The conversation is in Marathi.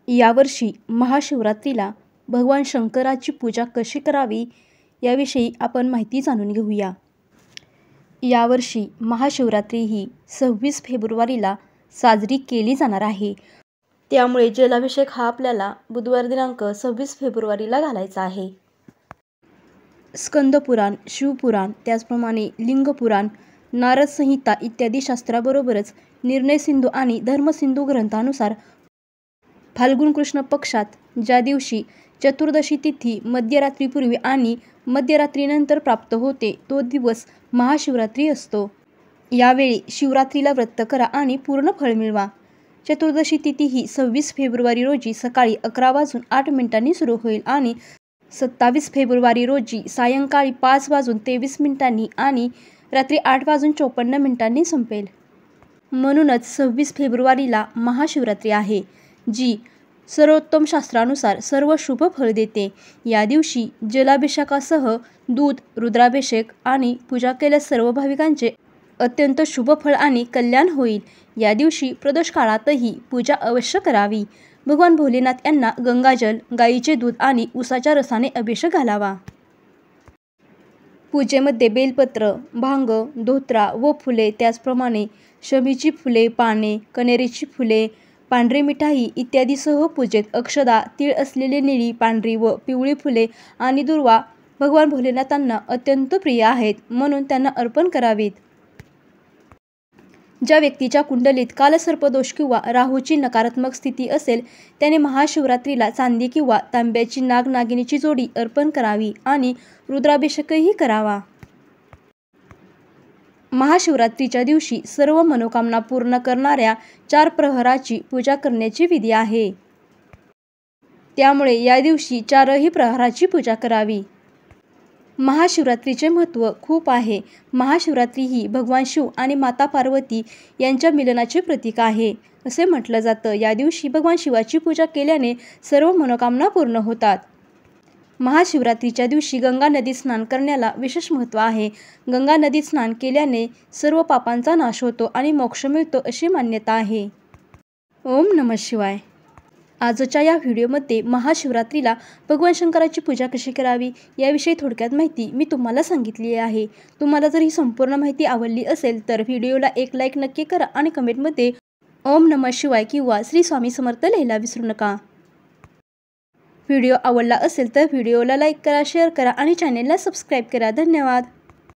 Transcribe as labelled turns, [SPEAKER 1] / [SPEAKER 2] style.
[SPEAKER 1] यावर्षी महाशिवरात्रीला भगवान शंकराची पूजा कशी करावी याविषयी आपण माहिती जाणून घेऊया। यावर्षी महाशिवरात्री ही 26 फेब्रुवारीला साजरी केली जाणार आहे। त्यामुळे जलाभिषेक हा आपल्याला बुधवार दिनांक 26 फेब्रुवारीला घालायचा आहे। स्कंदपुराण, शिवपुराण, त्याचप्रमाणे लिंगपुराण, नारद संहिता इत्यादी शास्त्राबरोबरच निर्णय सिंधू आणि धर्मसिंधू ग्रंथानुसार फाल्गुन कृष्ण पक्षात ज्या दिवशी चतुर्दशी तिथी मध्यरात्रीपूर्वी आणि मध्यरात्रीनंतर प्राप्त होते तो दिवस महाशिवरात्री असतो। यावेळी शिवरात्रीला व्रत करा आणि पूर्ण फळ मिळवा। चतुर्दशी तिथी ही 26 फेब्रुवारी रोजी सकाळी 11:08 सुरू होईल आणि 27 फेब्रुवारी रोजी सायंकाळी 5:23 आणि रात्री 8:54 संपेल। म्हणूनच 26 फेब्रुवारीला महाशिवरात्री आहे, जी सर्वोत्तम शास्त्रानुसार सर्व शुभ फळ देते। या दिवशी जलाभिषेकासह दूध, रुद्राभिषेक आणि पूजा केल्यास सर्व भाविकांचे अत्यंत शुभ फळ आणि कल्याण होईल। या दिवशी प्रदोष काळातही पूजा अवश्य करावी। भगवान भोलेनाथ यांना गंगाजल, गाईचे दूध आणि उसाच्या रसाने अभिषेक घालावा। पूजेमध्ये बेलपत्र, भांग, धोत्रा व फुले, त्याचप्रमाणे शमीची फुले, पाने, कण्हेरीची फुले, पांढरी मिठाई इत्यादीसह पूजेत अक्षदा, तीळ असलेली निळी, पांढरी व पिवळी फुले आणि दुर्वा भगवान भोलेनाथांना अत्यंत प्रिय आहेत, म्हणून त्यांना अर्पण करावीत। ज्या व्यक्तीच्या कुंडलीत कालसर्पदोष किंवा राहूची नकारात्मक स्थिती असेल त्याने महाशिवरात्रीला चांदी किंवा तांब्याची नाग-नागिनीची जोडी अर्पण करावी आणि रुद्राभिषेकही करावा। महाशिवरात्रीच्या दिवशी सर्व मनोकामना पूर्ण करणाऱ्या 4 प्रहराची पूजा करण्याची विधी आहे। त्यामुळे या दिवशी 4ही प्रहराची पूजा करावी। महाशिवरात्रीचे महत्त्व खूप आहे। महाशिवरात्री ही भगवान शिव आणि माता पार्वती यांच्या मिलनाचे प्रतीक आहे, असे म्हटलं जातं। या दिवशी भगवान शिवाची पूजा केल्याने सर्व मनोकामना पूर्ण होतात। महाशिवरात्रीच्या दिवशी गंगा नदीत स्नान करण्याला विशेष महत्त्व आहे। गंगा नदीत स्नान केल्याने सर्व पापांचा नाश होतो आणि मोक्ष मिळतो अशी मान्यता आहे। ओम नमः शिवाय। आजच्या या व्हिडिओमध्ये महाशिवरात्रीला भगवान शंकराची पूजा कशी करावी याविषयी थोडक्यात माहिती मी तुम्हाला सांगितली आहे। तुम्हाला जर ही संपूर्ण माहिती आवडली असेल तर व्हिडिओला एक लाईक नक्की करा आणि कमेंटमध्ये ओम नमः शिवाय किंवा श्री स्वामी समर्थ लिहायला विसरू नका। व्हिडिओ आवडला असेल तर व्हिडिओला लाईक करा, शेअर करा आणि चॅनेलला सबस्क्राईब करा। धन्यवाद।